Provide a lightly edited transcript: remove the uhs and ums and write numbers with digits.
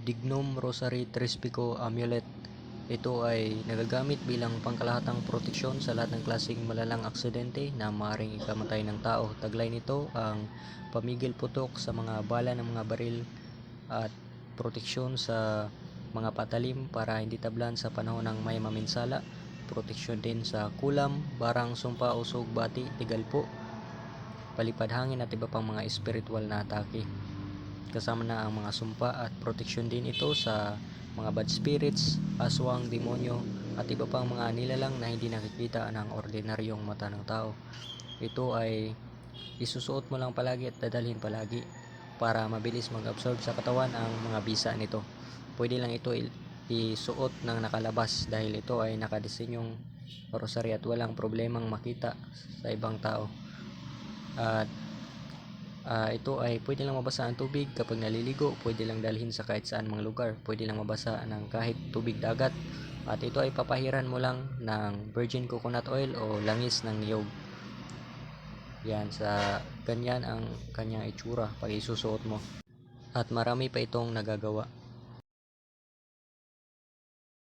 Dignum Rosary Trispico Amulet. Ito ay nagagamit bilang pangkalahatang proteksyon sa lahat ng klaseng malalang aksidente na maaaring ikamatay ng tao. Taglay nito ang pamigil putok sa mga bala ng mga baril at proteksyon sa mga patalim para hindi tablan sa panahon ng may maminsala. Proteksyon din sa kulam, barang, sumpa, usog, bati, tigalpo, palipad hangin at iba pang mga espiritual na atake. Kasama na ang mga sumpa at proteksyon din ito sa mga bad spirits, aswang, demonyo at iba pang mga nilalang na hindi nakikita ng ordinaryong mata ng tao. Ito ay isusuot mo lang palagi at dadalhin palagi para mabilis mag-absorb sa katawan ang mga bisa nito. Pwede lang ito isuot ng nakalabas dahil ito ay nakadisenyong rosary at walang problemang makita sa ibang tao. At ito ay pwede lang mabasa ang tubig kapag naliligo, pwede lang dalhin sa kahit saan mga lugar, pwede lang mabasa ng kahit tubig dagat, at ito ay papahiran mo lang ng virgin coconut oil o langis ng niyog. Yan, sa ganyan ang kanyang itsura pag isusuot mo, at marami pa itong nagagawa.